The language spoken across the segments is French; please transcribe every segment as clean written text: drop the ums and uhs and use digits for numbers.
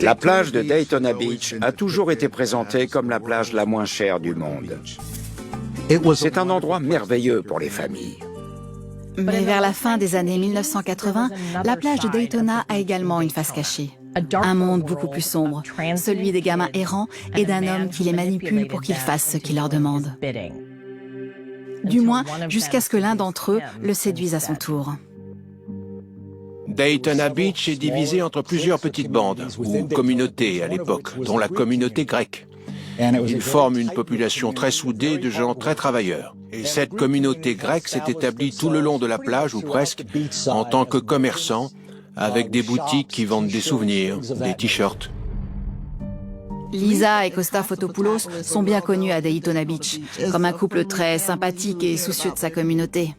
La plage de Daytona Beach a toujours été présentée comme la plage la moins chère du monde. C'est un endroit merveilleux pour les familles. Mais vers la fin des années 1980, la plage de Daytona a également une face cachée. Un monde beaucoup plus sombre, celui des gamins errants et d'un homme qui les manipule pour qu'ils fassent ce qu'il leur demande. Du moins, jusqu'à ce que l'un d'entre eux le séduise à son tour. Daytona Beach est divisé entre plusieurs petites bandes, ou communautés à l'époque, dont la communauté grecque. Ils forment une population très soudée de gens très travailleurs. Et cette communauté grecque s'est établie tout le long de la plage, ou presque, en tant que commerçants, avec des boutiques qui vendent des souvenirs, des t-shirts. Lisa et Costa Fotopoulos sont bien connus à Daytona Beach, comme un couple très sympathique et soucieux de sa communauté.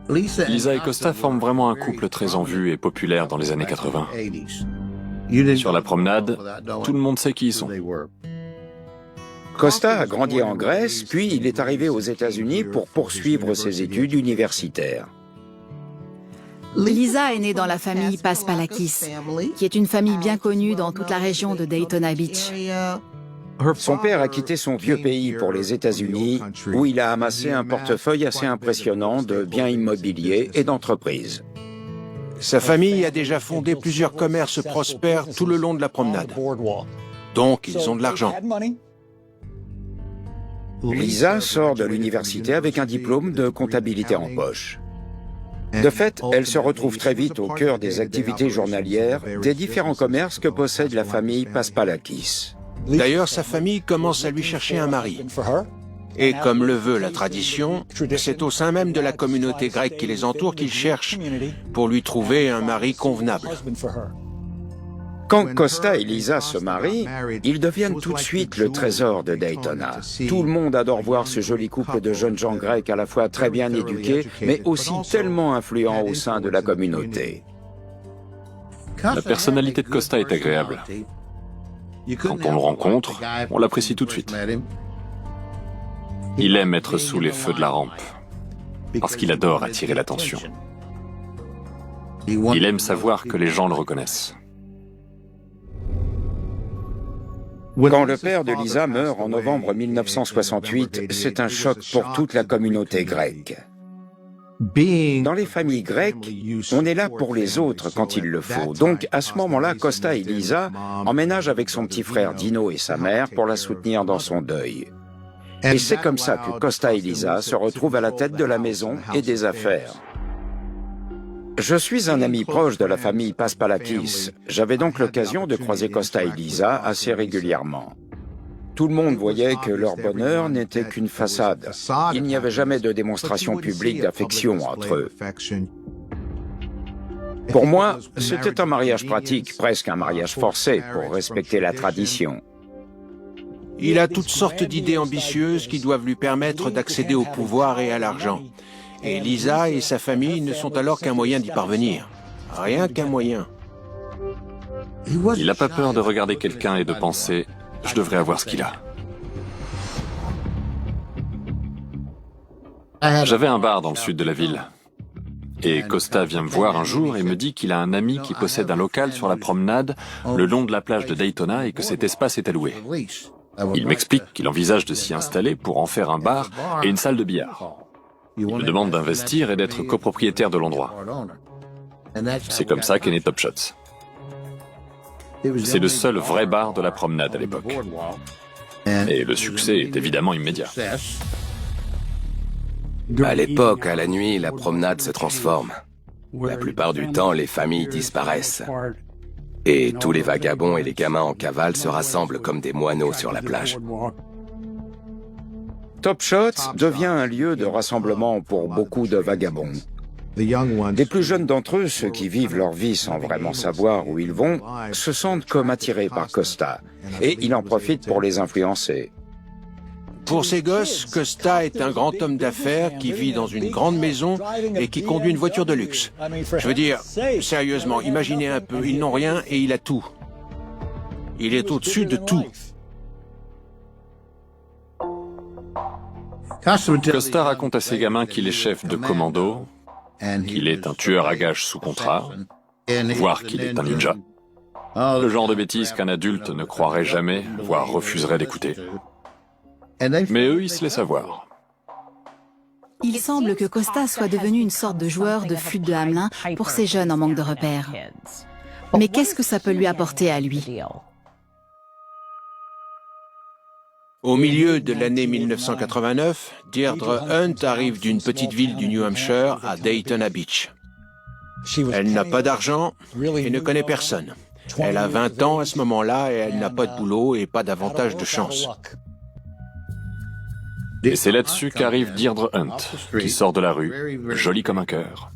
Lisa et Costa forment vraiment un couple très en vue et populaire dans les années 80. Sur la promenade, tout le monde sait qui ils sont. Costa a grandi en Grèce, puis il est arrivé aux États-Unis pour poursuivre ses études universitaires. Lisa est née dans la famille Paspalakis, qui est une famille bien connue dans toute la région de Daytona Beach. Son père a quitté son vieux pays pour les États-Unis, où il a amassé un portefeuille assez impressionnant de biens immobiliers et d'entreprises. Sa famille a déjà fondé plusieurs commerces prospères tout le long de la promenade. Donc, ils ont de l'argent. Lisa sort de l'université avec un diplôme de comptabilité en poche. De fait, elle se retrouve très vite au cœur des activités journalières des différents commerces que possède la famille Paspalakis. D'ailleurs, sa famille commence à lui chercher un mari. Et comme le veut la tradition, c'est au sein même de la communauté grecque qui les entoure qu'ils cherchent pour lui trouver un mari convenable. Quand Costa et Lisa se marient, ils deviennent tout de suite le trésor de Daytona. Tout le monde adore voir ce joli couple de jeunes gens grecs à la fois très bien éduqués, mais aussi tellement influents au sein de la communauté. La personnalité de Costa est agréable. Quand on le rencontre, on l'apprécie tout de suite. Il aime être sous les feux de la rampe, parce qu'il adore attirer l'attention. Il aime savoir que les gens le reconnaissent. Quand le père de Lisa meurt en novembre 1968, c'est un choc pour toute la communauté grecque. Dans les familles grecques, on est là pour les autres quand il le faut. Donc, à ce moment-là, Costa et Lisa emménagent avec son petit frère Dino et sa mère pour la soutenir dans son deuil. Et c'est comme ça que Costa et Lisa se retrouvent à la tête de la maison et des affaires. Je suis un ami proche de la famille Paspalakis. J'avais donc l'occasion de croiser Costa et Lisa assez régulièrement. Tout le monde voyait que leur bonheur n'était qu'une façade. Il n'y avait jamais de démonstration publique d'affection entre eux. Pour moi, c'était un mariage pratique, presque un mariage forcé pour respecter la tradition. Il a toutes sortes d'idées ambitieuses qui doivent lui permettre d'accéder au pouvoir et à l'argent. Et Lisa et sa famille ne sont alors qu'un moyen d'y parvenir. Rien qu'un moyen. Il n'a pas peur de regarder quelqu'un et de penser « je devrais avoir ce qu'il a ». J'avais un bar dans le sud de la ville. Et Costa vient me voir un jour et me dit qu'il a un ami qui possède un local sur la promenade le long de la plage de Daytona et que cet espace est alloué. Il m'explique qu'il envisage de s'y installer pour en faire un bar et une salle de billard. Il me demande d'investir et d'être copropriétaire de l'endroit. C'est comme ça qu'est né Top Shots. C'est le seul vrai bar de la promenade à l'époque. Et le succès est évidemment immédiat. À l'époque, à la nuit, la promenade se transforme. La plupart du temps, les familles disparaissent. Et tous les vagabonds et les gamins en cavale se rassemblent comme des moineaux sur la plage. Top Shots devient un lieu de rassemblement pour beaucoup de vagabonds. Les plus jeunes d'entre eux, ceux qui vivent leur vie sans vraiment savoir où ils vont, se sentent comme attirés par Costa, et il en profite pour les influencer. Pour ces gosses, Costa est un grand homme d'affaires qui vit dans une grande maison et qui conduit une voiture de luxe. Je veux dire, sérieusement, imaginez un peu, ils n'ont rien et il a tout. Il est au-dessus de tout. Costa raconte à ses gamins qu'il est chef de commando, qu'il est un tueur à gages sous contrat, voire qu'il est un ninja. Le genre de bêtises qu'un adulte ne croirait jamais, voire refuserait d'écouter. Mais eux, ils se laissent avoir. Il semble que Costa soit devenu une sorte de joueur de flûte de Hamelin pour ces jeunes en manque de repères. Mais qu'est-ce que ça peut lui apporter à lui? Au milieu de l'année 1989, Deirdre Hunt arrive d'une petite ville du New Hampshire à Daytona Beach. Elle n'a pas d'argent et ne connaît personne. Elle a 20 ans à ce moment-là et elle n'a pas de boulot et pas davantage de chance. Et c'est là-dessus qu'arrive Deirdre Hunt, qui sort de la rue, jolie comme un cœur,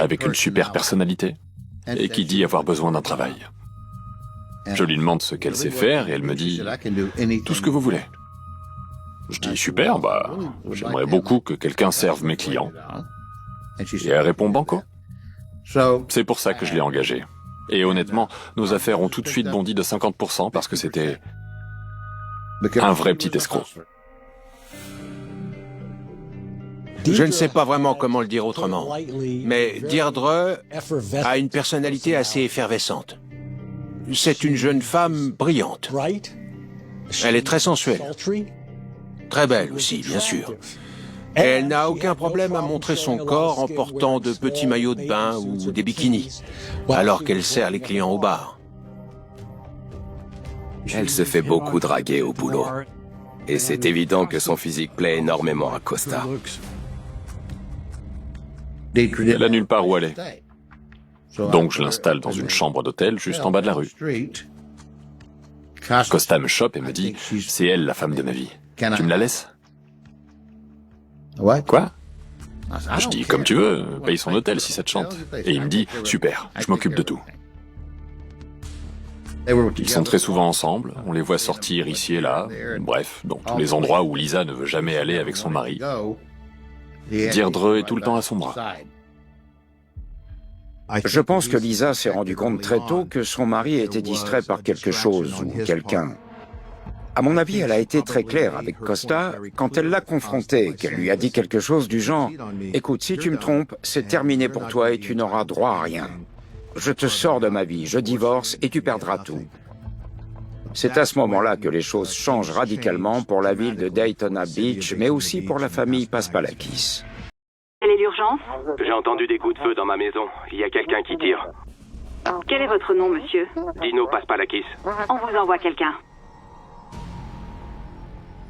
avec une super personnalité, et qui dit avoir besoin d'un travail. Je lui demande ce qu'elle sait faire et elle me dit « tout ce que vous voulez ». Je dis « super, j'aimerais beaucoup que quelqu'un serve mes clients ». Et elle répond « banco ». C'est pour ça que je l'ai engagée. Et honnêtement, nos affaires ont tout de suite bondi de 50% parce que c'était un vrai petit escroc. Je ne sais pas vraiment comment le dire autrement, mais Deirdre a une personnalité assez effervescente. C'est une jeune femme brillante. Elle est très sensuelle. Très belle aussi, bien sûr. Et elle n'a aucun problème à montrer son corps en portant de petits maillots de bain ou des bikinis, alors qu'elle sert les clients au bar. Elle se fait beaucoup draguer au boulot. Et c'est évident que son physique plaît énormément à Costa. Elle a nulle part où aller. Donc je l'installe dans une chambre d'hôtel juste en bas de la rue. Costa me chope et me dit « c'est elle la femme de ma vie. Tu me la laisses ?» Quoi? Je dis « comme tu veux, paye son hôtel si ça te chante. » Et il me dit « super, je m'occupe de tout. » Ils sont très souvent ensemble, on les voit sortir ici et là, bref, dans tous les endroits où Lisa ne veut jamais aller avec son mari. Deirdre est tout le temps à son bras. Je pense que Lisa s'est rendu compte très tôt que son mari était distrait par quelque chose ou quelqu'un. À mon avis, elle a été très claire avec Costa quand elle l'a confronté, qu'elle lui a dit quelque chose du genre « Écoute, si tu me trompes, c'est terminé pour toi et tu n'auras droit à rien. Je te sors de ma vie, je divorce et tu perdras tout. » C'est à ce moment-là que les choses changent radicalement pour la ville de Daytona Beach, mais aussi pour la famille Paspalakis. Quelle est l'urgence? J'ai entendu des coups de feu dans ma maison. Il y a quelqu'un qui tire. Quel est votre nom, monsieur? Dino Paspalakis. On vous envoie quelqu'un.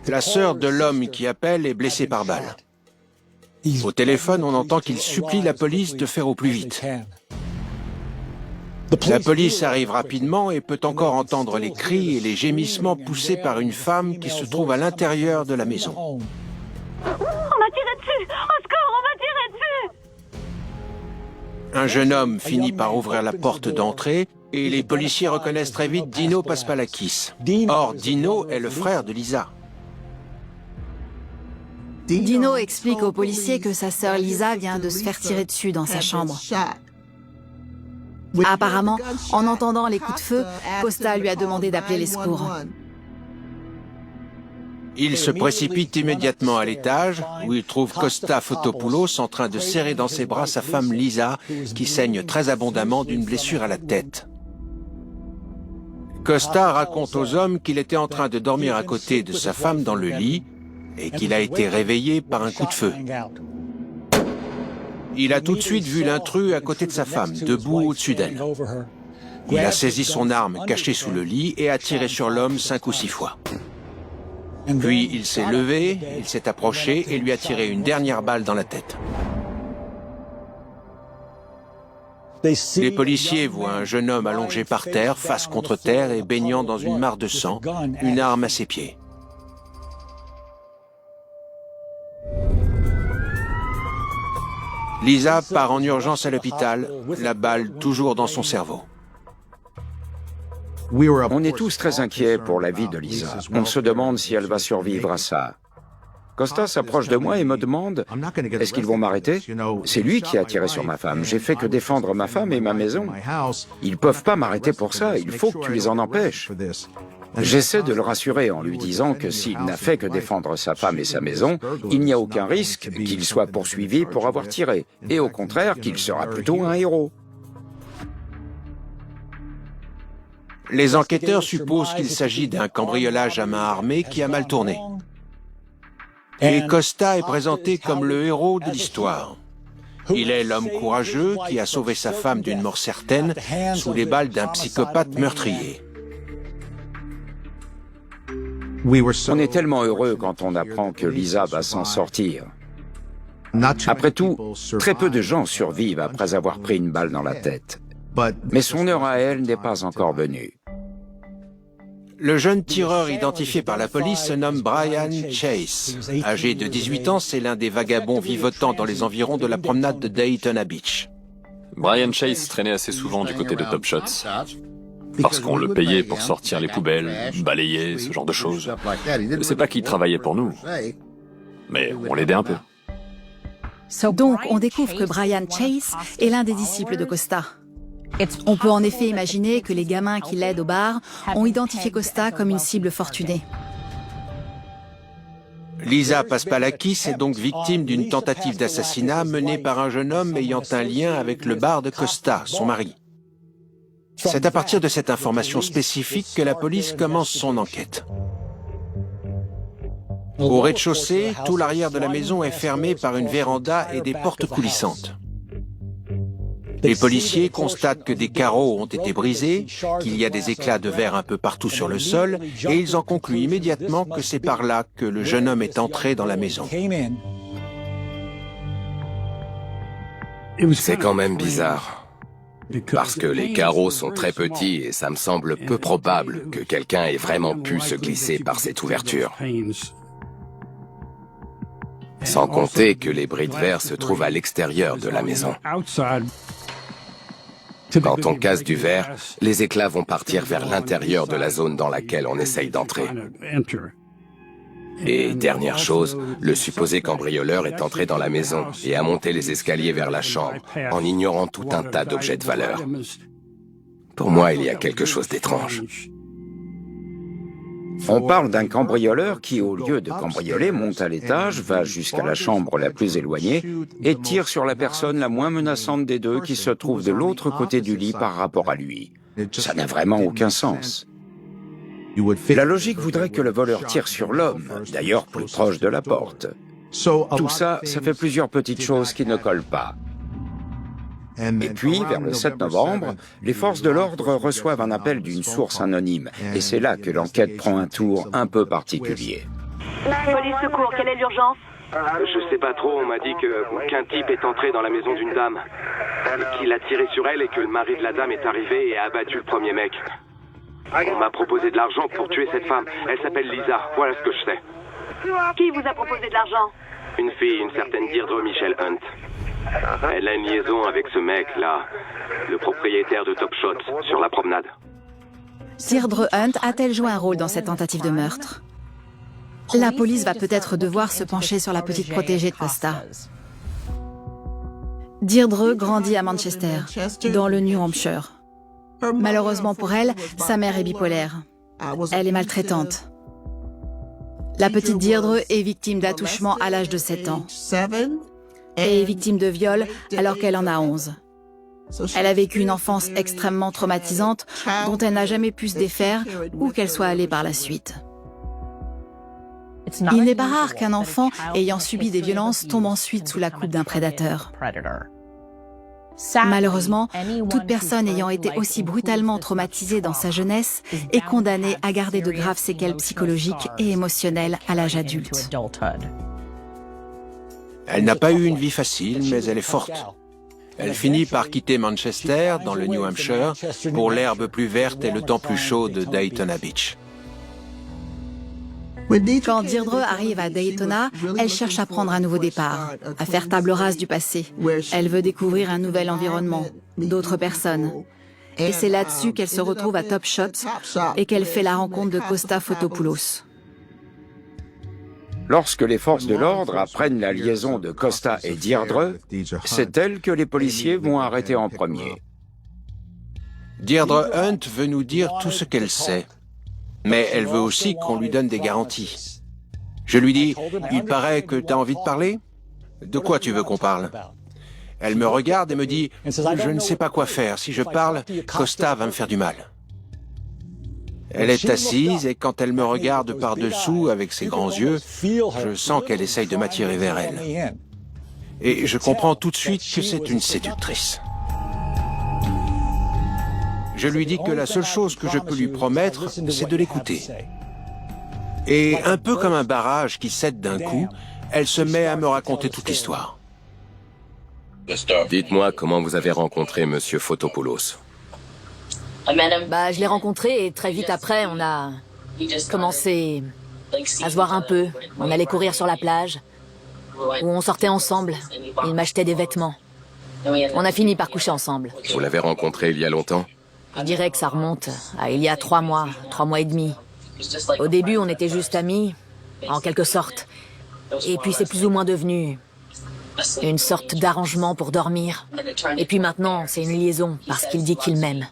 La sœur de l'homme qui appelle est blessée par balle. Au téléphone, on entend qu'il supplie la police de faire au plus vite. La police arrive rapidement et peut encore entendre les cris et les gémissements poussés par une femme qui se trouve à l'intérieur de la maison. On m'a tiré dessus! Au secours, on m'a tiré dessus! Un jeune homme finit par ouvrir la porte d'entrée et les policiers reconnaissent très vite Dino Paspalakis. Or, Dino est le frère de Lisa. Dino explique aux policiers que sa sœur Lisa vient de se faire tirer dessus dans sa chambre. Apparemment, en entendant les coups de feu, Costa lui a demandé d'appeler les secours. Il se précipite immédiatement à l'étage, où il trouve Costa Fotopoulos en train de serrer dans ses bras sa femme Lisa, qui saigne très abondamment d'une blessure à la tête. Costa raconte aux hommes qu'il était en train de dormir à côté de sa femme dans le lit et qu'il a été réveillé par un coup de feu. Il a tout de suite vu l'intrus à côté de sa femme, debout au-dessus d'elle. Il a saisi son arme cachée sous le lit et a tiré sur l'homme 5 ou 6 fois. Puis il s'est levé, il s'est approché et lui a tiré une dernière balle dans la tête. Les policiers voient un jeune homme allongé par terre, face contre terre et baignant dans une mare de sang, une arme à ses pieds. Lisa part en urgence à l'hôpital, la balle toujours dans son cerveau. On est tous très inquiets pour la vie de Lisa. On se demande si elle va survivre à ça. Costa s'approche de moi et me demande « Est-ce qu'ils vont m'arrêter? C'est lui qui a tiré sur ma femme. J'ai fait que défendre ma femme et ma maison. Ils peuvent pas m'arrêter pour ça. Il faut que tu les en empêches. » J'essaie de le rassurer en lui disant que s'il n'a fait que défendre sa femme et sa maison, il n'y a aucun risque qu'il soit poursuivi pour avoir tiré, et au contraire qu'il sera plutôt un héros. Les enquêteurs supposent qu'il s'agit d'un cambriolage à main armée qui a mal tourné. Et Costa est présenté comme le héros de l'histoire. Il est l'homme courageux qui a sauvé sa femme d'une mort certaine sous les balles d'un psychopathe meurtrier. On est tellement heureux quand on apprend que Lisa va s'en sortir. Après tout, très peu de gens survivent après avoir pris une balle dans la tête. Mais son heure à elle n'est pas encore venue. Le jeune tireur identifié par la police se nomme Brian Chase. Âgé de 18 ans, c'est l'un des vagabonds vivotant dans les environs de la promenade de Daytona Beach. Brian Chase traînait assez souvent du côté de Top Shots. Parce qu'on le payait pour sortir les poubelles, balayer, ce genre de choses. C'est pas qu'il travaillait pour nous, mais on l'aidait un peu. Donc, on découvre que Brian Chase est l'un des disciples de Costa. On peut en effet imaginer que les gamins qui l'aident au bar ont identifié Costa comme une cible fortunée. Lisa Paspalakis est donc victime d'une tentative d'assassinat menée par un jeune homme ayant un lien avec le bar de Costa, son mari. C'est à partir de cette information spécifique que la police commence son enquête. Au rez-de-chaussée, tout l'arrière de la maison est fermé par une véranda et des portes coulissantes. Les policiers constatent que des carreaux ont été brisés, qu'il y a des éclats de verre un peu partout sur le sol, et ils en concluent immédiatement que c'est par là que le jeune homme est entré dans la maison. C'est quand même bizarre. Parce que les carreaux sont très petits et ça me semble peu probable que quelqu'un ait vraiment pu se glisser par cette ouverture. Sans compter que les bris de verre se trouvent à l'extérieur de la maison. Quand on casse du verre, les éclats vont partir vers l'intérieur de la zone dans laquelle on essaye d'entrer. Et dernière chose, le supposé cambrioleur est entré dans la maison et a monté les escaliers vers la chambre, en ignorant tout un tas d'objets de valeur. Pour moi, il y a quelque chose d'étrange. On parle d'un cambrioleur qui, au lieu de cambrioler, monte à l'étage, va jusqu'à la chambre la plus éloignée et tire sur la personne la moins menaçante des deux qui se trouve de l'autre côté du lit par rapport à lui. Ça n'a vraiment aucun sens. La logique voudrait que le voleur tire sur l'homme, d'ailleurs plus proche de la porte. Tout ça, ça fait plusieurs petites choses qui ne collent pas. Et puis, vers le 7 novembre, les forces de l'ordre reçoivent un appel d'une source anonyme. Et c'est là que l'enquête prend un tour un peu particulier. Police secours, quelle est l'urgence? Je sais pas trop, on m'a dit qu'un type est entré dans la maison d'une dame, qu'il a tiré sur elle et que le mari de la dame est arrivé et a abattu le premier mec. On m'a proposé de l'argent pour tuer cette femme. Elle s'appelle Lisa, voilà ce que je sais. Qui vous a proposé de l'argent? Une fille, une certaine Deirdre Michelle Hunt. Elle a une liaison avec ce mec-là, le propriétaire de Top Shots, sur la promenade. Deirdre Hunt a-t-elle joué un rôle dans cette tentative de meurtre? La police va peut-être devoir se pencher sur la petite protégée de Costa. Deirdre grandit à Manchester, dans le New Hampshire. Malheureusement pour elle, sa mère est bipolaire. Elle est maltraitante. La petite Deirdre est victime d'attouchement à l'âge de 7 ans et est victime de viol alors qu'elle en a 11. Elle a vécu une enfance extrêmement traumatisante dont elle n'a jamais pu se défaire où qu'elle soit allée par la suite. Il n'est pas rare qu'un enfant ayant subi des violences tombe ensuite sous la coupe d'un prédateur. Malheureusement, toute personne ayant été aussi brutalement traumatisée dans sa jeunesse est condamnée à garder de graves séquelles psychologiques et émotionnelles à l'âge adulte. Elle n'a pas eu une vie facile, mais elle est forte. Elle finit par quitter Manchester, dans le New Hampshire, pour l'herbe plus verte et le temps plus chaud de Daytona Beach. Quand Deirdre arrive à Daytona, elle cherche à prendre un nouveau départ, à faire table rase du passé. Elle veut découvrir un nouvel environnement, d'autres personnes. Et c'est là-dessus qu'elle se retrouve à Top Shots et qu'elle fait la rencontre de Costa Fotopoulos. Lorsque les forces de l'ordre apprennent la liaison de Costa et Deirdre, c'est elle que les policiers vont arrêter en premier. Deirdre Hunt veut nous dire tout ce qu'elle sait. Mais elle veut aussi qu'on lui donne des garanties. Je lui dis, il paraît que tu as envie de parler? De quoi tu veux qu'on parle? Elle me regarde et me dit, je ne sais pas quoi faire. Si je parle, Costa va me faire du mal. Elle est assise et quand elle me regarde par-dessous avec ses grands yeux, je sens qu'elle essaye de m'attirer vers elle. Et je comprends tout de suite que c'est une séductrice. Je lui dis que la seule chose que je peux lui promettre, c'est de l'écouter. Et un peu comme un barrage qui cède d'un coup, elle se met à me raconter toute l'histoire. Dites-moi comment vous avez rencontré Monsieur Fotopoulos. Je l'ai rencontré et très vite après, on a commencé à se voir un peu. On allait courir sur la plage, où on sortait ensemble. Il m'achetait des vêtements. On a fini par coucher ensemble. Vous l'avez rencontré il y a longtemps? Je dirais que ça remonte à il y a 3 mois et demi. Au début, on était juste amis, en quelque sorte. Et puis c'est plus ou moins devenu une sorte d'arrangement pour dormir. Et puis maintenant, c'est une liaison, parce qu'il dit qu'il m'aime.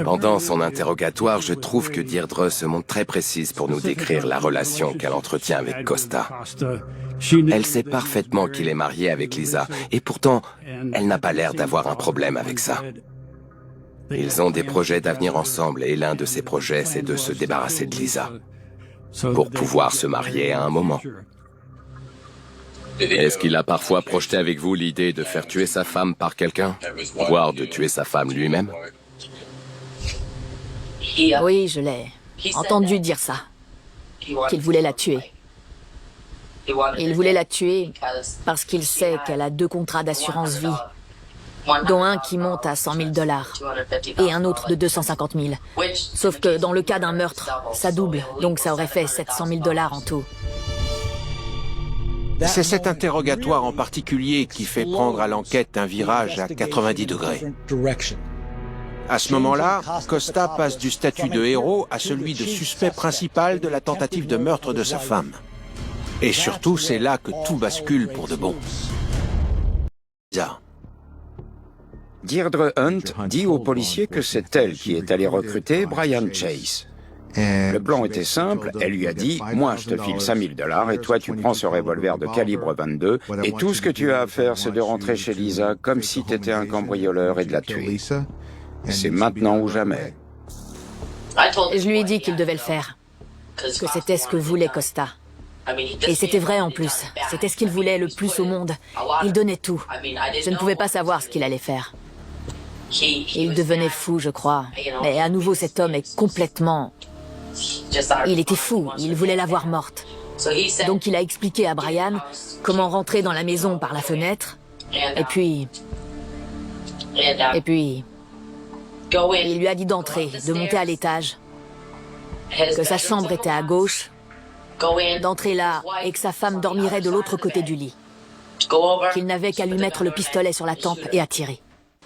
Pendant son interrogatoire, je trouve que Deirdre se montre très précise pour nous décrire la relation qu'elle entretient avec Costa. Elle sait parfaitement qu'il est marié avec Lisa, et pourtant, elle n'a pas l'air d'avoir un problème avec ça. Ils ont des projets d'avenir ensemble, et l'un de ces projets, c'est de se débarrasser de Lisa, pour pouvoir se marier à un moment. Est-ce qu'il a parfois projeté avec vous l'idée de faire tuer sa femme par quelqu'un, voire de tuer sa femme lui-même? Oui, je l'ai entendu dire ça, qu'il voulait la tuer. Il voulait la tuer parce qu'il sait qu'elle a 2 contrats d'assurance vie, dont un qui monte à $100 000 et un autre de 250 000. Sauf que dans le cas d'un meurtre, ça double, donc ça aurait fait $700 000 en tout. C'est cet interrogatoire en particulier qui fait prendre à l'enquête un virage à 90 degrés. À ce moment-là, Costa passe du statut de héros à celui de suspect principal de la tentative de meurtre de sa femme. Et surtout, c'est là que tout bascule pour de bon. Deirdre Hunt dit aux policiers que c'est elle qui est allée recruter Brian Chase. Le plan était simple, elle lui a dit « Moi, je te file $5 000 et toi, tu prends ce revolver de calibre 22 et tout ce que tu as à faire, c'est de rentrer chez Lisa comme si tu étais un cambrioleur et de la tuer. C'est maintenant ou jamais. » Et je lui ai dit qu'il devait le faire, que c'était ce que voulait Costa. Et c'était vrai en plus, c'était ce qu'il voulait le plus au monde. Il donnait tout. Je ne pouvais pas savoir ce qu'il allait faire. Il devenait fou, je crois. Mais à nouveau, cet homme est complètement... Il était fou, il voulait la voir morte. Donc il a expliqué à Brian comment rentrer dans la maison par la fenêtre. Et puis... il lui a dit d'entrer, de monter à l'étage. Que sa chambre était à gauche. D'entrer là et que sa femme dormirait de l'autre côté du lit. Qu'il n'avait qu'à lui mettre le pistolet sur la tempe et à tirer.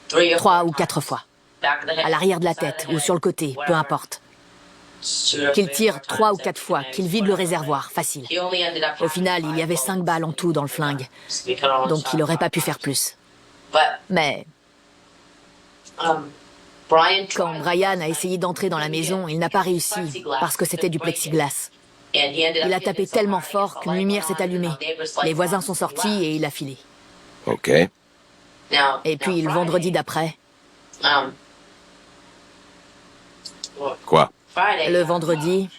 3 ou 4 fois. À l'arrière de la tête ou sur le côté, peu importe. Qu'il tire 3 ou 4 fois, qu'il vide le réservoir, facile. Au final, il y avait 5 balles en tout dans le flingue. Donc il n'aurait pas pu faire plus. Mais... quand Brian a essayé d'entrer dans la maison, il n'a pas réussi, parce que c'était du plexiglas. Il a tapé tellement fort qu'une lumière s'est allumée. Les voisins sont sortis et il a filé. Ok. Et puis le vendredi d'après... Quoi? Le vendredi...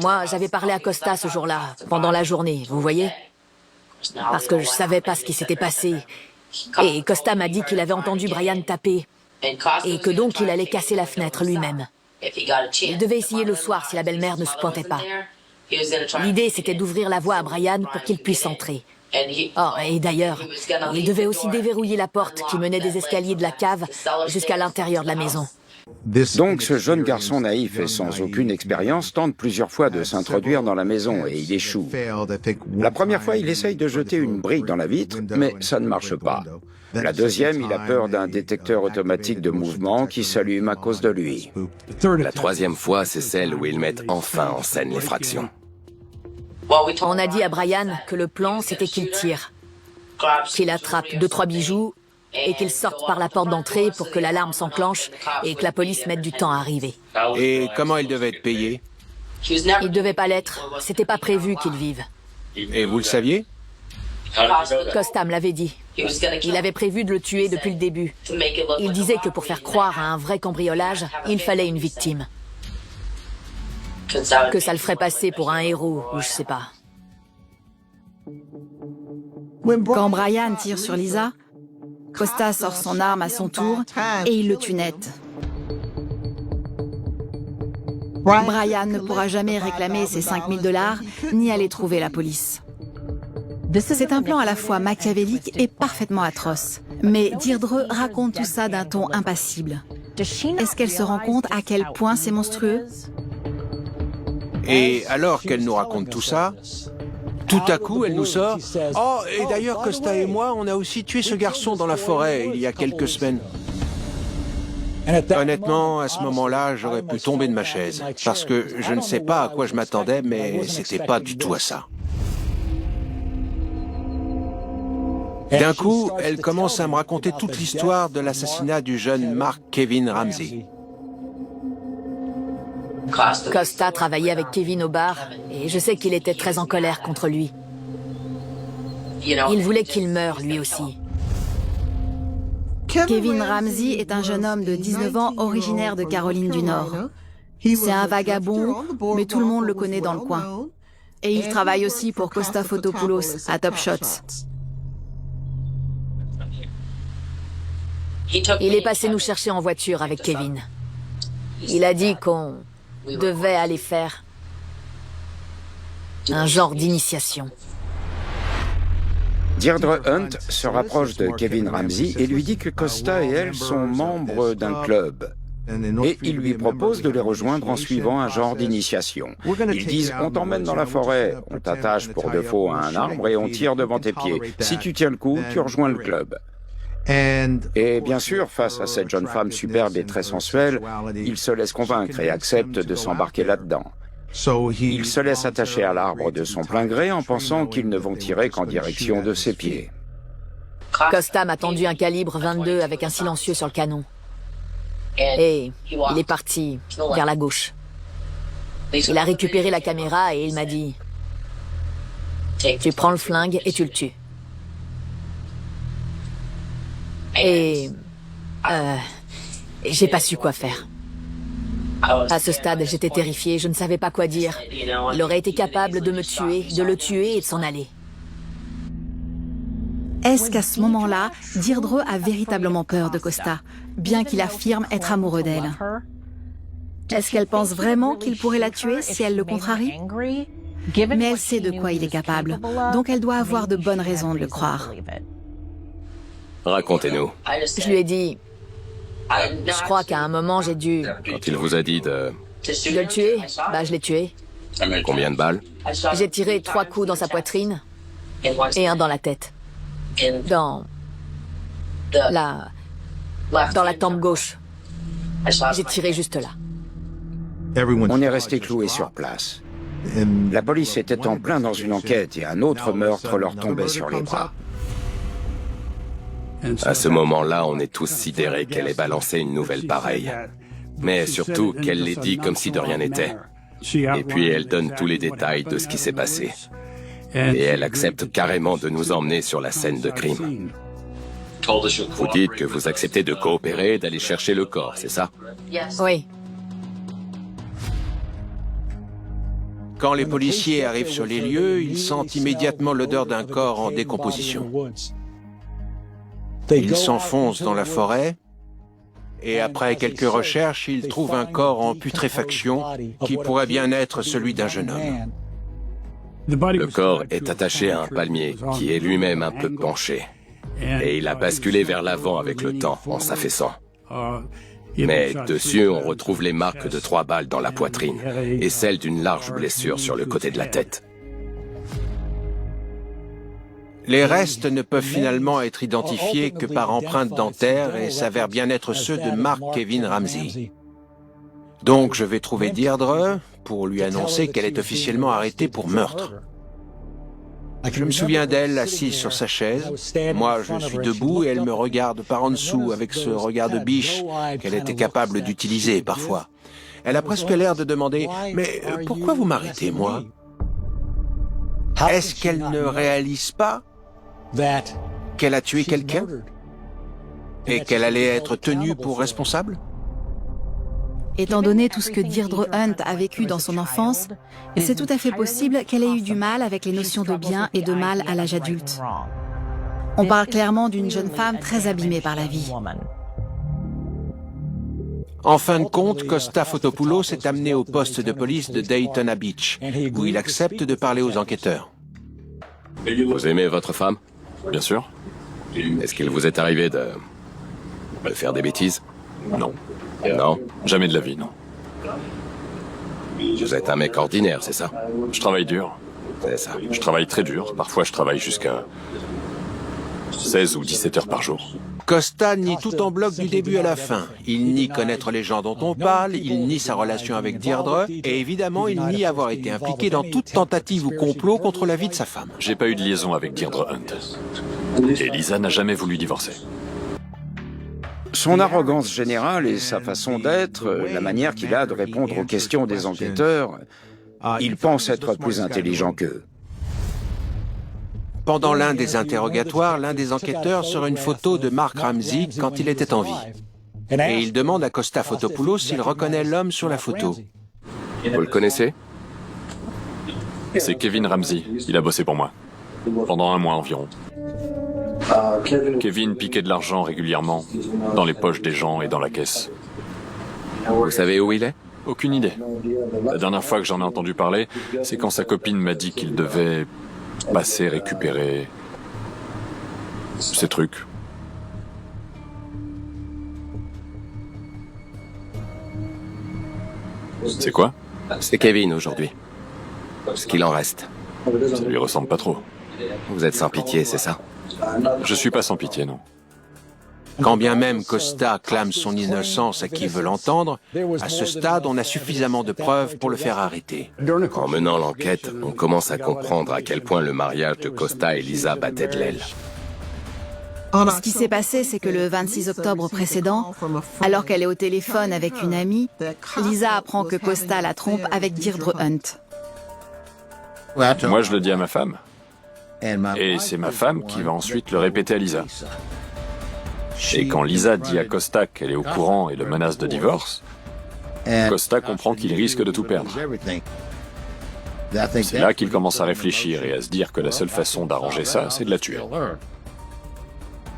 Moi, j'avais parlé à Costa ce jour-là, pendant la journée, vous voyez? Parce que je savais pas ce qui s'était passé. Et Costa m'a dit qu'il avait entendu Brian taper, et que donc il allait casser la fenêtre lui-même. Il devait essayer le soir si la belle-mère ne se pointait pas. L'idée, c'était d'ouvrir la voie à Brian pour qu'il puisse entrer. Oh, et d'ailleurs, il devait aussi déverrouiller la porte qui menait des escaliers de la cave jusqu'à l'intérieur de la maison. Donc ce jeune garçon naïf et sans aucune expérience tente plusieurs fois de s'introduire dans la maison et il échoue. La première fois, il essaye de jeter une brique dans la vitre, mais ça ne marche pas. La deuxième, il a peur d'un détecteur automatique de mouvement qui s'allume à cause de lui. La troisième fois, c'est celle où ils mettent enfin en scène l'effraction. On a dit à Brian que le plan, c'était qu'il tire, qu'il attrape 2-3 bijoux et qu'il sorte par la porte d'entrée pour que l'alarme s'enclenche et que la police mette du temps à arriver. Et comment il devait être payé? Il devait pas l'être, c'était pas prévu qu'il vive. Et vous le saviez? Costa me l'avait dit. Il avait prévu de le tuer depuis le début. Il disait que pour faire croire à un vrai cambriolage, il fallait une victime. Que ça le ferait passer pour un héros, ou je sais pas. Quand Brian tire sur Lisa, Costa sort son arme à son tour et il le tue net. Brian ne pourra jamais réclamer ses 5 000 $ ni aller trouver la police. C'est un plan à la fois machiavélique et parfaitement atroce. Mais Deirdre raconte tout ça d'un ton impassible. Est-ce qu'elle se rend compte à quel point c'est monstrueux? Et alors qu'elle nous raconte tout ça, tout à coup, elle nous sort « Oh, et d'ailleurs, Costa et moi, on a aussi tué ce garçon dans la forêt il y a quelques semaines. » Honnêtement, à ce moment-là, j'aurais pu tomber de ma chaise. Parce que je ne sais pas à quoi je m'attendais, mais c'était pas du tout à ça. D'un coup, elle commence à me raconter toute l'histoire de l'assassinat du jeune Mark Kevin Ramsey. Costa travaillait avec Kevin au bar, et je sais qu'il était très en colère contre lui. Il voulait qu'il meure, lui aussi. Kevin Ramsey est un jeune homme de 19 ans originaire de Caroline du Nord. C'est un vagabond, mais tout le monde le connaît dans le coin. Et il travaille aussi pour Costa Photopoulos à Top Shots. Il est passé nous chercher en voiture avec Kevin. Il a dit qu'on devait aller faire un genre d'initiation. Deirdre Hunt se rapproche de Kevin Ramsey et lui dit que Costa et elle sont membres d'un club. Et il lui propose de les rejoindre en suivant un genre d'initiation. Ils disent « On t'emmène dans la forêt, on t'attache pour de faux à un arbre et on tire devant tes pieds. Si tu tiens le coup, tu rejoins le club. » Et bien sûr, face à cette jeune femme superbe et très sensuelle, il se laisse convaincre et accepte de s'embarquer là-dedans. Il se laisse attacher à l'arbre de son plein gré en pensant qu'ils ne vont tirer qu'en direction de ses pieds. Costa m'a tendu un calibre 22 avec un silencieux sur le canon. Et il est parti vers la gauche. Il a récupéré la caméra et il m'a dit « Tu prends le flingue et tu le tues. » Et j'ai pas su quoi faire. À ce stade, j'étais terrifiée, je ne savais pas quoi dire. Il aurait été capable de me tuer, de le tuer et de s'en aller. Est-ce qu'à ce moment-là, Deirdre a véritablement peur de Costa, bien qu'il affirme être amoureux d'elle? Est-ce qu'elle pense vraiment qu'il pourrait la tuer si elle le contrarie? Mais elle sait de quoi il est capable, donc elle doit avoir de bonnes raisons de le croire. Racontez-nous. Je lui ai dit... Je crois qu'à un moment, j'ai dû... Quand il vous a dit de... De le tuer, bah je l'ai tué. Combien de balles? J'ai tiré 3 coups dans sa poitrine et un dans la tête. Dans la tempe gauche. J'ai tiré juste là. On est resté cloués sur place. La police était en plein dans une enquête et un autre meurtre leur tombait sur les bras. À ce moment-là, on est tous sidérés qu'elle ait balancé une nouvelle pareille. Mais surtout qu'elle l'ait dit comme si de rien n'était. Et puis elle donne tous les détails de ce qui s'est passé. Et elle accepte carrément de nous emmener sur la scène de crime. Vous dites que vous acceptez de coopérer et d'aller chercher le corps, c'est ça? Oui. Quand les policiers arrivent sur les lieux, ils sentent immédiatement l'odeur d'un corps en décomposition. Ils s'enfoncent dans la forêt et après quelques recherches, ils trouvent un corps en putréfaction qui pourrait bien être celui d'un jeune homme. Le corps est attaché à un palmier qui est lui-même un peu penché. Et il a basculé vers l'avant avec le temps en s'affaissant. Mais dessus, on retrouve les marques de 3 balles dans la poitrine et celle d'une large blessure sur le côté de la tête. Les restes ne peuvent finalement être identifiés que par empreintes dentaires et s'avèrent bien être ceux de Mark Kevin Ramsey. Donc je vais trouver Deirdre pour lui annoncer qu'elle est officiellement arrêtée pour meurtre. Je me souviens d'elle assise sur sa chaise. Moi, je suis debout et elle me regarde par en dessous avec ce regard de biche qu'elle était capable d'utiliser parfois. Elle a presque l'air de demander « Mais pourquoi vous m'arrêtez, moi ?» Est-ce qu'elle ne réalise pas qu'elle a tué quelqu'un et qu'elle allait être tenue pour responsable? Étant donné tout ce que Deirdre Hunt a vécu dans son enfance, c'est tout à fait possible qu'elle ait eu du mal avec les notions de bien et de mal à l'âge adulte. On parle clairement d'une jeune femme très abîmée par la vie. En fin de compte, Costa Fotopoulos est amené au poste de police de Daytona Beach, où il accepte de parler aux enquêteurs. Vous aimez votre femme? Bien sûr. Est-ce qu'il vous est arrivé de faire des bêtises? Non. Non? Jamais de la vie, non. Vous êtes un mec ordinaire, c'est ça? Je travaille dur. C'est ça. Je travaille très dur. Parfois, je travaille jusqu'à 16 ou 17 heures par jour. Costa nie tout en bloc du début à la fin. Il nie connaître les gens dont on parle, il nie sa relation avec Deirdre, et évidemment, il nie avoir été impliqué dans toute tentative ou complot contre la vie de sa femme. J'ai pas eu de liaison avec Deirdre Hunt. Et Lisa n'a jamais voulu divorcer. Son arrogance générale et sa façon d'être, la manière qu'il a de répondre aux questions des enquêteurs, il pense être plus intelligent qu'eux. Pendant l'un des interrogatoires, l'un des enquêteurs sort une photo de Mark Ramsey quand il était en vie. Et il demande à Costa Fotopoulos s'il reconnaît l'homme sur la photo. Vous le connaissez? C'est Kevin Ramsey. Il a bossé pour moi. Pendant 1 mois environ. Kevin piquait de l'argent régulièrement dans les poches des gens et dans la caisse. Vous savez où il est? Aucune idée. La dernière fois que j'en ai entendu parler, c'est quand sa copine m'a dit qu'il devait passer récupérer ces trucs. C'est quoi? C'est Kevin aujourd'hui. Ce qu'il en reste. Ça lui ressemble pas trop. Vous êtes sans pitié, c'est ça? Je suis pas sans pitié, non. Quand bien même Costa clame son innocence à qui veut l'entendre, à ce stade, on a suffisamment de preuves pour le faire arrêter. En menant l'enquête, on commence à comprendre à quel point le mariage de Costa et Lisa battait de l'aile. Ce qui s'est passé, c'est que le 26 octobre précédent, alors qu'elle est au téléphone avec une amie, Lisa apprend que Costa la trompe avec Deirdre Hunt. Moi, je le dis à ma femme. Et c'est ma femme qui va ensuite le répéter à Lisa. Et quand Lisa dit à Costa qu'elle est au courant et le menace de divorce, Costa comprend qu'il risque de tout perdre. C'est là qu'il commence à réfléchir et à se dire que la seule façon d'arranger ça, c'est de la tuer.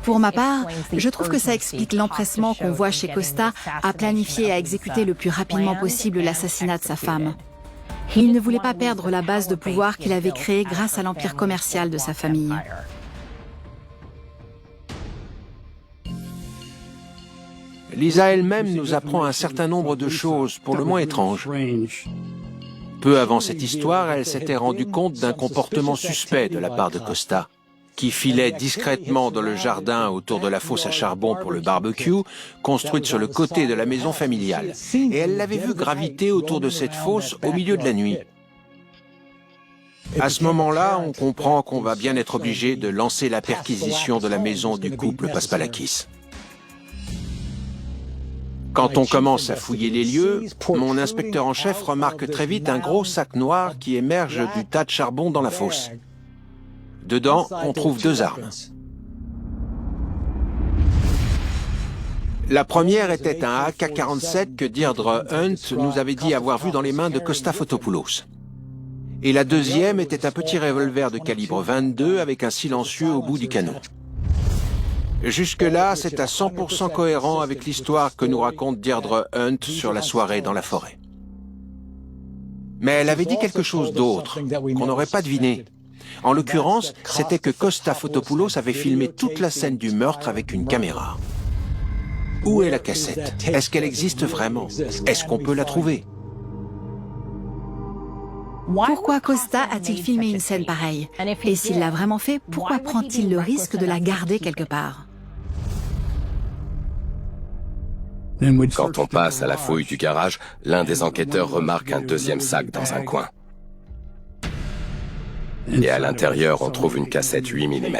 Pour ma part, je trouve que ça explique l'empressement qu'on voit chez Costa à planifier et à exécuter le plus rapidement possible l'assassinat de sa femme. Il ne voulait pas perdre la base de pouvoir qu'il avait créée grâce à l'empire commercial de sa famille. Lisa elle-même nous apprend un certain nombre de choses, pour le moins étranges. Peu avant cette histoire, elle s'était rendue compte d'un comportement suspect de la part de Costa, qui filait discrètement dans le jardin autour de la fosse à charbon pour le barbecue, construite sur le côté de la maison familiale. Et elle l'avait vu graviter autour de cette fosse au milieu de la nuit. À ce moment-là, on comprend qu'on va bien être obligé de lancer la perquisition de la maison du couple Paspalakis. Quand on commence à fouiller les lieux, mon inspecteur en chef remarque très vite un gros sac noir qui émerge du tas de charbon dans la fosse. Dedans, on trouve 2 armes. La première était un AK-47 que Deirdre Hunt nous avait dit avoir vu dans les mains de Costa Fotopoulos. Et la deuxième était un petit revolver de calibre 22 avec un silencieux au bout du canon. Jusque-là, c'est à 100% cohérent avec l'histoire que nous raconte Deirdre Hunt sur la soirée dans la forêt. Mais elle avait dit quelque chose d'autre, qu'on n'aurait pas deviné. En l'occurrence, c'était que Costa Fotopoulos avait filmé toute la scène du meurtre avec une caméra. Où est la cassette? Est-ce qu'elle existe vraiment? Est-ce qu'on peut la trouver? Pourquoi Costa a-t-il filmé une scène pareille? Et s'il l'a vraiment fait, pourquoi prend-il le risque de la garder quelque part? Quand on passe à la fouille du garage, l'un des enquêteurs remarque un deuxième sac dans un coin. Et à l'intérieur, on trouve une cassette 8 mm.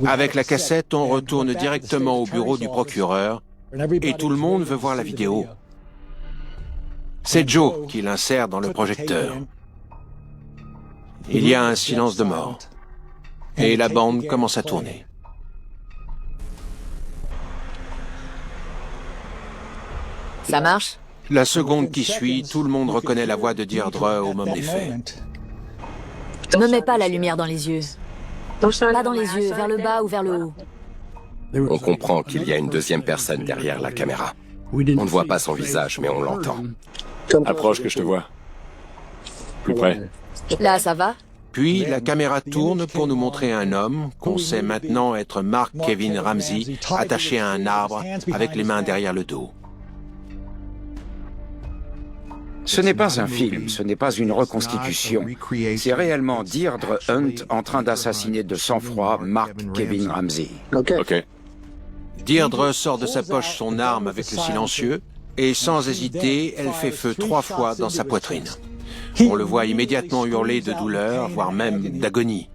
Avec la cassette, on retourne directement au bureau du procureur et tout le monde veut voir la vidéo. C'est Joe qui l'insère dans le projecteur. Il y a un silence de mort et la bande commence à tourner. Ça marche? La seconde qui suit, tout le monde reconnaît la voix de Deirdre au moment des faits. Ne mets pas la lumière dans les yeux. Pas dans les yeux, vers le bas ou vers le haut. On comprend qu'il y a une deuxième personne derrière la caméra. On ne voit pas son visage, mais on l'entend. Approche que je te vois. Plus près. Là, ça va? Puis la caméra tourne pour nous montrer un homme, qu'on sait maintenant être Mark Kevin Ramsey, attaché à un arbre, avec les mains derrière le dos. Ce n'est pas un film, ce n'est pas une reconstitution. C'est réellement Deirdre Hunt en train d'assassiner de sang-froid Mark Kevin Ramsey. Ok. Deirdre sort de sa poche son arme avec le silencieux, et sans hésiter, elle fait feu 3 fois dans sa poitrine. On le voit immédiatement hurler de douleur, voire même d'agonie.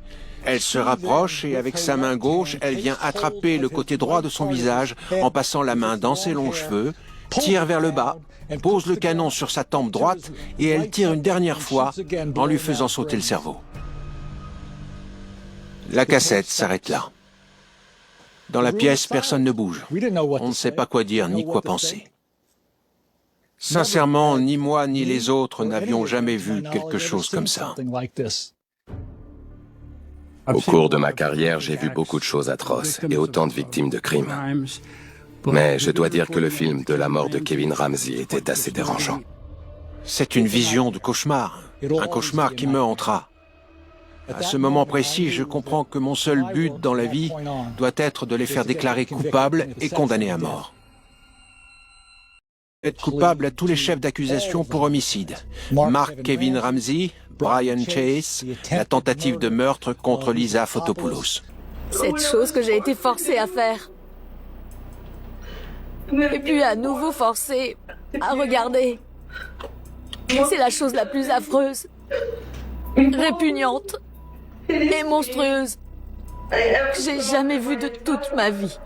Elle se rapproche et avec sa main gauche, elle vient attraper le côté droit de son visage en passant la main dans ses longs cheveux, tire vers le bas, pose le canon sur sa tempe droite et elle tire une dernière fois en lui faisant sauter le cerveau. La cassette s'arrête là. Dans la pièce, personne ne bouge. On ne sait pas quoi dire ni quoi penser. Sincèrement, ni moi ni les autres n'avions jamais vu quelque chose comme ça. Au cours de ma carrière, j'ai vu beaucoup de choses atroces et autant de victimes de crimes. Mais je dois dire que le film de la mort de Kevin Ramsey était assez dérangeant. C'est une vision de cauchemar, un cauchemar qui me hantera. À ce moment précis, je comprends que mon seul but dans la vie doit être de les faire déclarer coupables et condamnés à mort. Être coupable à tous les chefs d'accusation pour homicide. Mark Kevin Ramsey, Brian Chase, la tentative de meurtre contre Lisa Fotopoulos. Cette chose que j'ai été forcée à faire. Et puis à nouveau forcée à regarder. C'est la chose la plus affreuse, répugnante et monstrueuse que j'ai jamais vue de toute ma vie.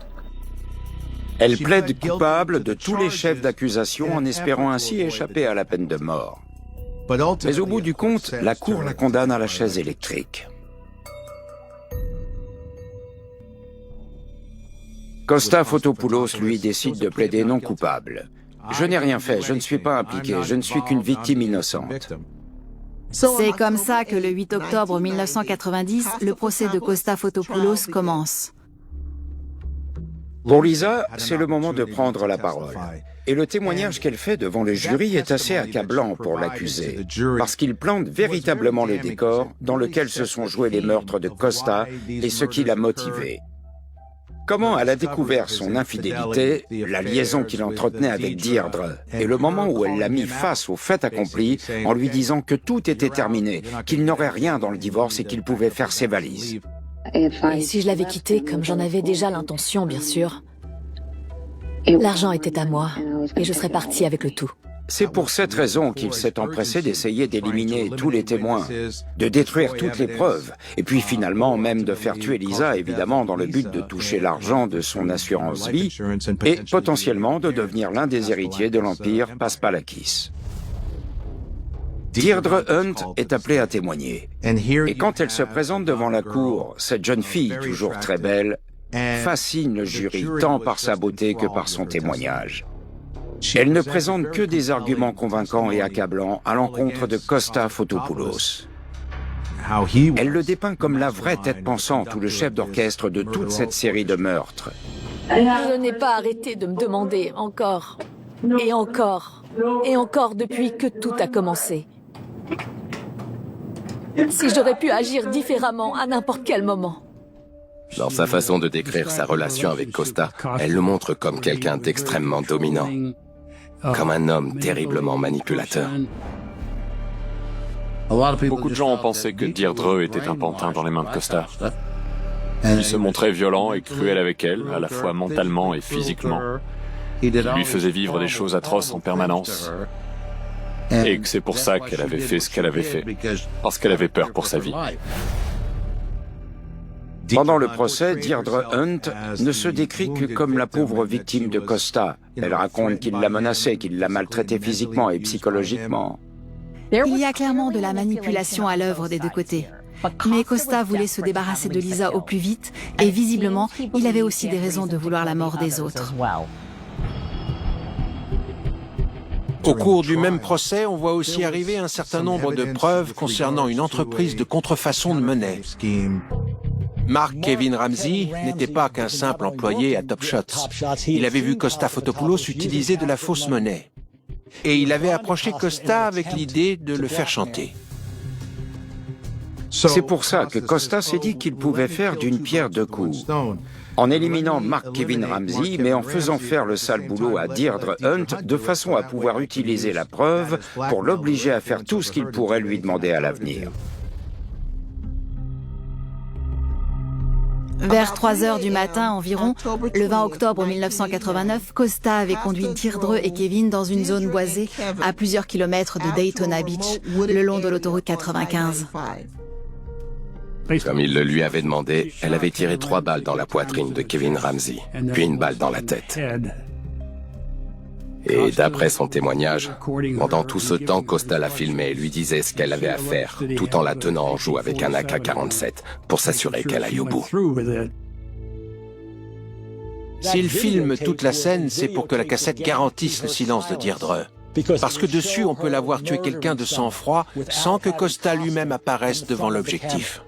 Elle plaide coupable de tous les chefs d'accusation en espérant ainsi échapper à la peine de mort. Mais au bout du compte, la Cour la condamne à la chaise électrique. Costa Fotopoulos, lui, décide de plaider non coupable. Je n'ai rien fait, je ne suis pas impliqué, je ne suis qu'une victime innocente. C'est comme ça que le 8 octobre 1990, le procès de Costa Fotopoulos commence. Pour Lisa, c'est le moment de prendre la parole. Et le témoignage qu'elle fait devant le jury est assez accablant pour l'accusé, parce qu'il plante véritablement le décor dans lequel se sont joués les meurtres de Costa et ce qui l'a motivé. Comment elle a découvert son infidélité, la liaison qu'il entretenait avec Deirdre, et le moment où elle l'a mis face au fait accompli en lui disant que tout était terminé, qu'il n'aurait rien dans le divorce et qu'il pouvait faire ses valises. Et si je l'avais quitté, comme j'en avais déjà l'intention, bien sûr, l'argent était à moi et je serais partie avec le tout. C'est pour cette raison qu'il s'est empressé d'essayer d'éliminer tous les témoins, de détruire toutes les preuves, et puis finalement même de faire tuer Lisa, évidemment, dans le but de toucher l'argent de son assurance vie et potentiellement de devenir l'un des héritiers de l'empire Paspalakis. Deirdre Hunt est appelée à témoigner. Et quand elle se présente devant la cour, cette jeune fille, toujours très belle, fascine le jury tant par sa beauté que par son témoignage. Elle ne présente que des arguments convaincants et accablants à l'encontre de Costa Fotopoulos. Elle le dépeint comme la vraie tête pensante ou le chef d'orchestre de toute cette série de meurtres. Je n'ai pas arrêté de me demander encore, et encore, et encore depuis que tout a commencé. Si j'aurais pu agir différemment à n'importe quel moment. Dans sa façon de décrire sa relation avec Costa, elle le montre comme quelqu'un d'extrêmement dominant, comme un homme terriblement manipulateur. Beaucoup de gens ont pensé que Deirdre était un pantin dans les mains de Costa. Il se montrait violent et cruel avec elle, à la fois mentalement et physiquement. Il lui faisait vivre des choses atroces en permanence. Et que c'est pour ça qu'elle avait fait ce qu'elle avait fait, parce qu'elle avait peur pour sa vie. Pendant le procès, Deirdre Hunt ne se décrit que comme la pauvre victime de Costa. Elle raconte qu'il l'a menacée, qu'il l'a maltraitée physiquement et psychologiquement. Il y a clairement de la manipulation à l'œuvre des deux côtés. Mais Costa voulait se débarrasser de Lisa au plus vite, et visiblement, il avait aussi des raisons de vouloir la mort des autres. Au cours du même procès, on voit aussi arriver un certain nombre de preuves concernant une entreprise de contrefaçon de monnaie. Mark Kevin Ramsey n'était pas qu'un simple employé à Top Shots. Il avait vu Costa Fotopoulos utiliser de la fausse monnaie. Et il avait approché Costa avec l'idée de le faire chanter. C'est pour ça que Costa s'est dit qu'il pouvait faire d'une pierre deux coups. En éliminant Mark Kevin Ramsey, mais en faisant faire le sale boulot à Deirdre Hunt de façon à pouvoir utiliser la preuve pour l'obliger à faire tout ce qu'il pourrait lui demander à l'avenir. Vers 3 heures du matin environ, le 20 octobre 1989, Costa avait conduit Deirdre et Kevin dans une zone boisée à plusieurs kilomètres de Daytona Beach, le long de l'autoroute 95. Comme il le lui avait demandé, elle avait tiré 3 balles dans la poitrine de Kevin Ramsey, puis une balle dans la tête. Et d'après son témoignage, pendant tout ce temps, Costa la filmait et lui disait ce qu'elle avait à faire, tout en la tenant en joue avec un AK-47 pour s'assurer qu'elle aille au bout. S'il filme toute la scène, c'est pour que la cassette garantisse le silence de Deirdre. Parce que dessus, on peut la voir tuer quelqu'un de sang-froid sans que Costa lui-même apparaisse devant l'objectif.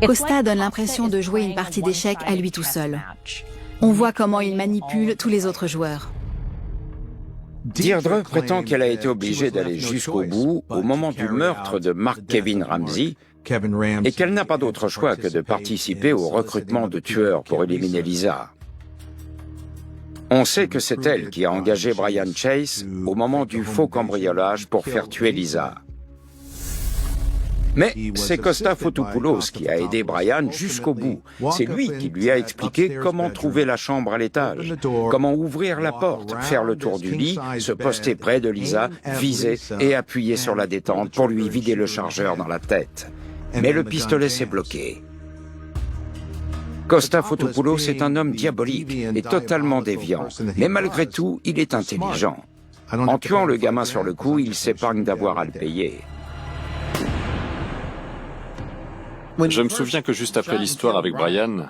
Costa donne l'impression de jouer une partie d'échecs à lui tout seul. On voit comment il manipule tous les autres joueurs. Deirdre prétend qu'elle a été obligée d'aller jusqu'au bout au moment du meurtre de Mark Kevin Ramsey et qu'elle n'a pas d'autre choix que de participer au recrutement de tueurs pour éliminer Lisa. On sait que c'est elle qui a engagé Brian Chase au moment du faux cambriolage pour faire tuer Lisa. Mais c'est Costa Fotopoulos qui a aidé Brian jusqu'au bout. C'est lui qui lui a expliqué comment trouver la chambre à l'étage, comment ouvrir la porte, faire le tour du lit, se poster près de Lisa, viser et appuyer sur la détente pour lui vider le chargeur dans la tête. Mais le pistolet s'est bloqué. Costa Fotopoulos est un homme diabolique et totalement déviant, mais malgré tout, il est intelligent. En tuant le gamin sur le coup, il s'épargne d'avoir à le payer. Je me souviens que juste après l'histoire avec Brian,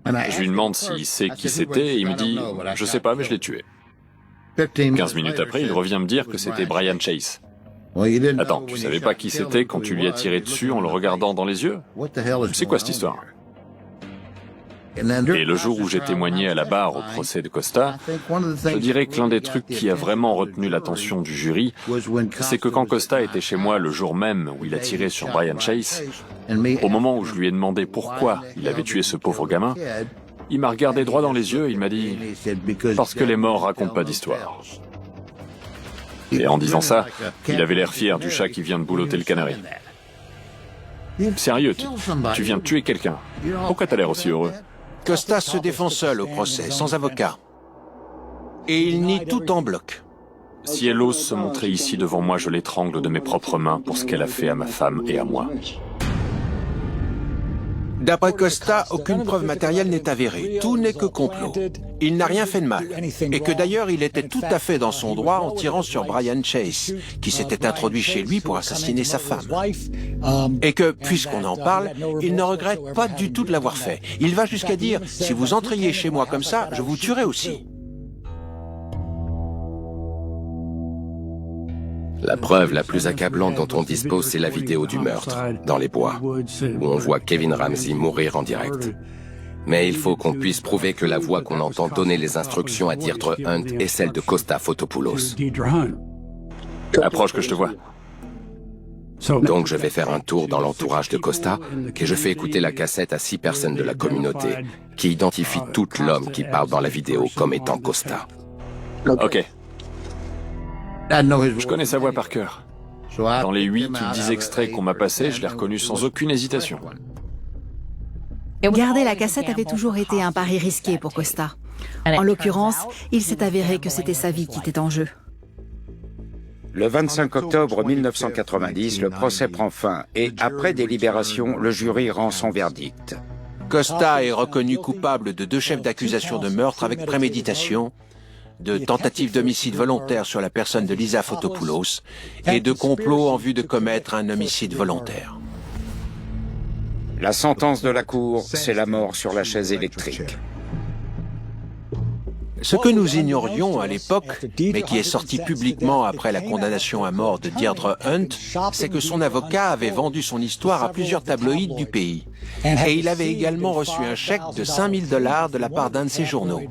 je lui demande s'il sait qui c'était et il me dit « Je sais pas, mais je l'ai tué ». 15 minutes après, il revient me dire que c'était Brian Chase. Attends, tu savais pas qui c'était quand tu lui as tiré dessus en le regardant dans les yeux? C'est quoi cette histoire? Et le jour où j'ai témoigné à la barre au procès de Costa, je dirais que l'un des trucs qui a vraiment retenu l'attention du jury, c'est que quand Costa était chez moi le jour même où il a tiré sur Brian Chase, au moment où je lui ai demandé pourquoi il avait tué ce pauvre gamin, il m'a regardé droit dans les yeux et il m'a dit « Parce que les morts racontent pas d'histoire ». Et en disant ça, il avait l'air fier du chat qui vient de boulotter le canari. Sérieux, tu viens de tuer quelqu'un. Pourquoi t'as l'air aussi heureux? Costa se défend seul au procès, sans avocat. Et il nie tout en bloc. Si elle ose se montrer ici devant moi, je l'étrangle de mes propres mains pour ce qu'elle a fait à ma femme et à moi. D'après Costa, aucune preuve matérielle n'est avérée. Tout n'est que complot. Il n'a rien fait de mal. Et que d'ailleurs, il était tout à fait dans son droit en tirant sur Brian Chase, qui s'était introduit chez lui pour assassiner sa femme. Et que, puisqu'on en parle, il ne regrette pas du tout de l'avoir fait. Il va jusqu'à dire, si vous entriez chez moi comme ça, je vous tuerai aussi. La preuve la plus accablante dont on dispose, c'est la vidéo du meurtre, dans les bois, où on voit Kevin Ramsey mourir en direct. Mais il faut qu'on puisse prouver que la voix qu'on entend donner les instructions à Deirdre Hunt est celle de Costa Fotopoulos. Approche que je te vois. Donc je vais faire un tour dans l'entourage de Costa et je fais écouter la cassette à 6 personnes de la communauté qui identifient tout l'homme qui parle dans la vidéo comme étant Costa. Ok. Je connais sa voix par cœur. Dans les 8 ou 10 extraits qu'on m'a passés, je l'ai reconnu sans aucune hésitation. Garder la cassette avait toujours été un pari risqué pour Costa. En l'occurrence, il s'est avéré que c'était sa vie qui était en jeu. Le 25 octobre 1990, le procès prend fin et, après délibération, le jury rend son verdict. Costa est reconnu coupable de 2 chefs d'accusation de meurtre avec préméditation, de tentative d'homicide volontaire sur la personne de Lisa Fotopoulos et de complot en vue de commettre un homicide volontaire. La sentence de la Cour, c'est la mort sur la chaise électrique. Ce que nous ignorions à l'époque, mais qui est sorti publiquement après la condamnation à mort de Deirdre Hunt, c'est que son avocat avait vendu son histoire à plusieurs tabloïds du pays. Et il avait également reçu un chèque de 5 000 $ de la part d'un de ses journaux.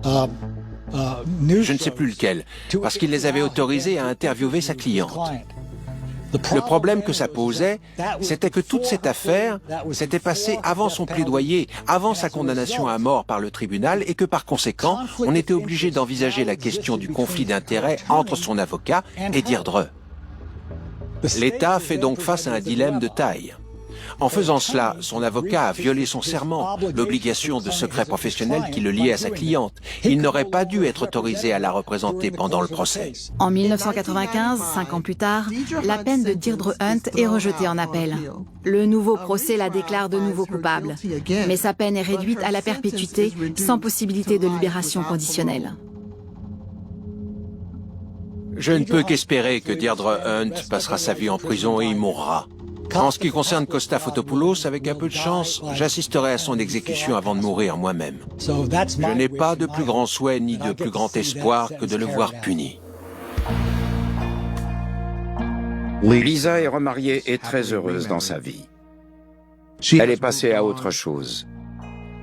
Je ne sais plus lequel, parce qu'il les avait autorisés à interviewer sa cliente. Le problème que ça posait, c'était que toute cette affaire s'était passée avant son plaidoyer, avant sa condamnation à mort par le tribunal, et que par conséquent, on était obligé d'envisager la question du conflit d'intérêts entre son avocat et Deirdre. L'État fait donc face à un dilemme de taille. En faisant cela, son avocat a violé son serment, l'obligation de secret professionnel qui le liait à sa cliente. Il n'aurait pas dû être autorisé à la représenter pendant le procès. En 1995, 5 ans plus tard, la peine de Deirdre Hunt est rejetée en appel. Le nouveau procès la déclare de nouveau coupable, mais sa peine est réduite à la perpétuité sans possibilité de libération conditionnelle. Je ne peux qu'espérer que Deirdre Hunt passera sa vie en prison et y mourra. En ce qui concerne Costa Fotopoulos, avec un peu de chance, j'assisterai à son exécution avant de mourir moi-même. Je n'ai pas de plus grand souhait ni de plus grand espoir que de le voir puni. Lisa est remariée et très heureuse dans sa vie. Elle est passée à autre chose.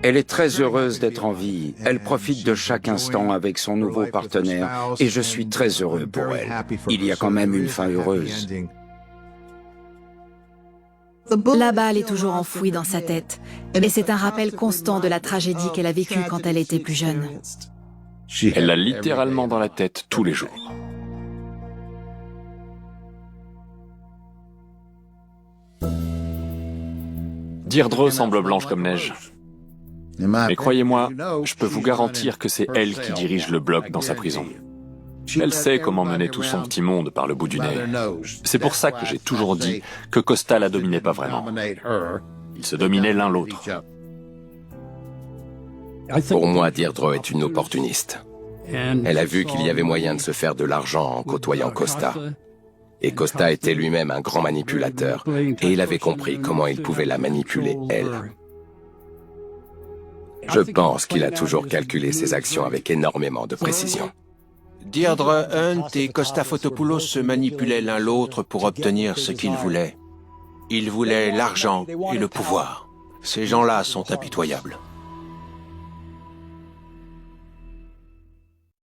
Elle est très heureuse d'être en vie. Elle profite de chaque instant avec son nouveau partenaire et je suis très heureux pour elle. Il y a quand même une fin heureuse. La balle est toujours enfouie dans sa tête, et c'est un rappel constant de la tragédie qu'elle a vécue quand elle était plus jeune. Elle l'a littéralement dans la tête tous les jours. Deirdre semble blanche comme neige. Mais croyez-moi, je peux vous garantir que c'est elle qui dirige le bloc dans sa prison. Elle sait comment mener tout son petit monde par le bout du nez. C'est pour ça que j'ai toujours dit que Costa la dominait pas vraiment. Ils se dominaient l'un l'autre. Pour moi, Deirdre est une opportuniste. Elle a vu qu'il y avait moyen de se faire de l'argent en côtoyant Costa. Et Costa était lui-même un grand manipulateur, et il avait compris comment il pouvait la manipuler, elle. Je pense qu'il a toujours calculé ses actions avec énormément de précision. Deirdre Hunt et Costa Fotopoulos se manipulaient l'un l'autre pour obtenir ce qu'ils voulaient. Ils voulaient l'argent et le pouvoir. Ces gens-là sont impitoyables.